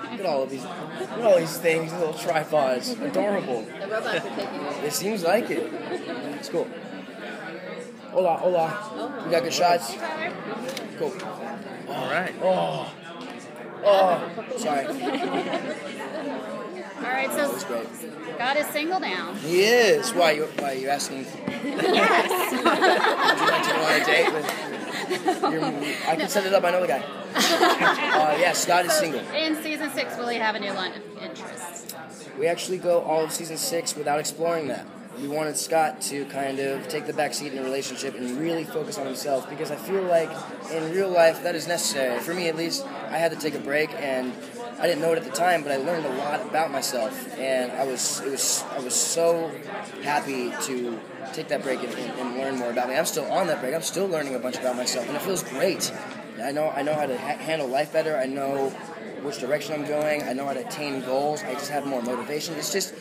Look at all of these. Look at all these things, these little tripods. Adorable. The robots are taking it. It seems like it. It's cool. Hola, hola. We got good shots. Cool. All right. Oh. Oh. Sorry. All right, so That's great. Scott is single now. He is. Why are you asking? Yes. Would you like to go on a date with? I can set it up. I know the guy. Yeah, Scott is single. In season 6, will he have a new line of interest? We actually go all of season 6 without exploring that. We wanted Scott to kind of take the back seat in a relationship and really focus on himself, because I feel like in real life that is necessary. For me, at least, I had to take a break, and I didn't know it at the time, but I learned a lot about myself, and I was so happy to take that break and learn more about me. I'm still on that break. I'm still learning a bunch about myself, and it feels great. I know how to handle life better. I know which direction I'm going. I know how to attain goals. I just have more motivation. It's just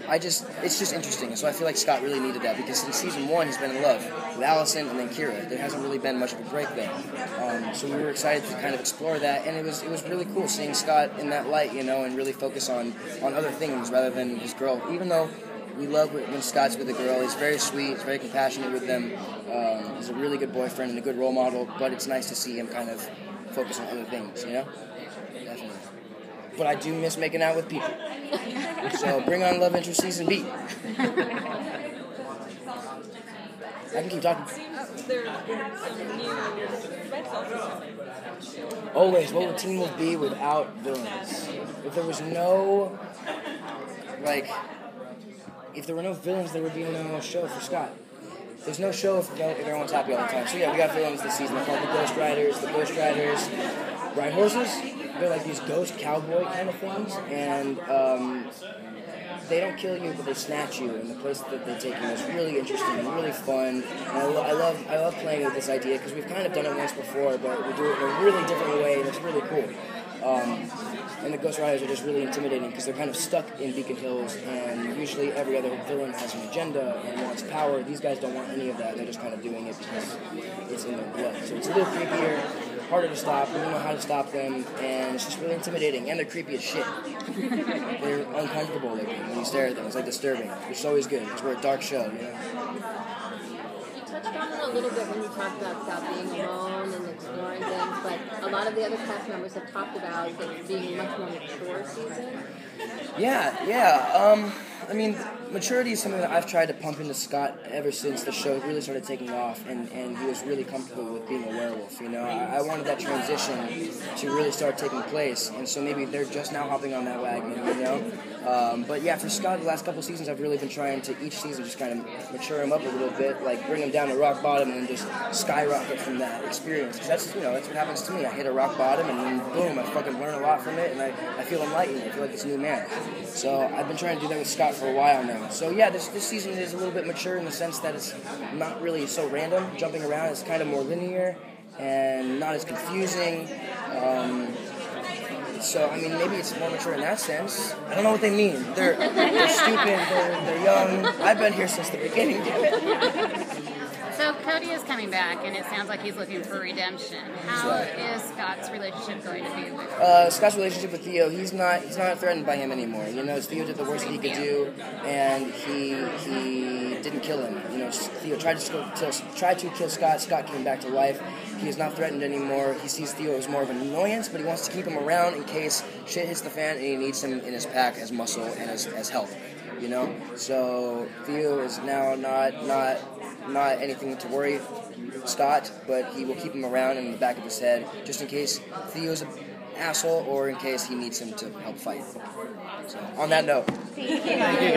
interesting. So I feel like Scott really needed that, because in season 1 he's been in love with Allison and then Kira. There hasn't really been much of a break there. So we were excited to kind of explore that, and it was really cool seeing Scott in that light, and really focus on other things rather than his girl. Even though we love when Scott's with a girl, he's very sweet, he's very compassionate with them. He's a really good boyfriend and a good role model, but it's nice to see him kind of focus on other things, Definitely. But I do miss making out with people. So bring on Love Interest Season B. I can keep talking. Always, what would Teen Wolf be without villains? If there was no, if there were no villains, there would be no show for Scott. There's no show if everyone's happy all the time. So yeah, we got villains this season. They're called the Ghost Riders. The Ghost Riders ride horses. They're like these ghost cowboy kind of things, and they don't kill you, but they snatch you. And the place that they take you is really interesting and really fun. And I love playing with this idea, because we've kind of done it once before, but we do it in a really different way, and it's really cool. And the Ghost Riders are just really intimidating, because they're kind of stuck in Beacon Hills, and usually every other villain has an agenda and wants power. These guys don't want any of that. They're just kind of doing it because it's in their blood. So it's a little creepier, harder to stop. We don't know how to stop them, and it's just really intimidating. And they're creepy as shit. They're uncomfortable looking when you stare at them. It's like disturbing, which is always good, because we're a dark show, Touched on it a little bit when you talked about Scott being alone and exploring things, but a lot of the other cast members have talked about it being a much more mature season. Yeah. I mean, maturity is something that I've tried to pump into Scott ever since the show really started taking off, and he was really comfortable with being a werewolf, I wanted that transition to really start taking place, and so maybe they're just now hopping on that wagon, But yeah, for Scott, the last couple seasons, I've really been trying to each season just kind of mature him up a little bit, like bring him down to rock bottom and then just skyrocket from that experience. Because that's what happens to me. I hit a rock bottom and then boom, I fucking learn a lot from it, and I feel enlightened. I feel like this new man. So I've been trying to do that with Scott for a while now. So yeah, this season is a little bit mature in the sense that it's not really so random, jumping around. It's kind of more linear and not as confusing. So, I mean, maybe it's more mature in that sense. I don't know what they mean. They're stupid, they're young. I've been here since the beginning, damn it. So Cody is coming back, and it sounds like he's looking for redemption. How is Scott's relationship going to be with Scott's relationship with Theo, he's not threatened by him anymore. Theo did the worst that he could do, and he didn't kill him. Theo tried to kill Scott. Scott came back to life. He is not threatened anymore. He sees Theo as more of an annoyance, but he wants to keep him around in case shit hits the fan, and he needs him in his pack as muscle and as help. So Theo is now not anything to worry Scott, but he will keep him around in the back of his head just in case Theo's an asshole or in case he needs him to help fight. So on that note. Thank you.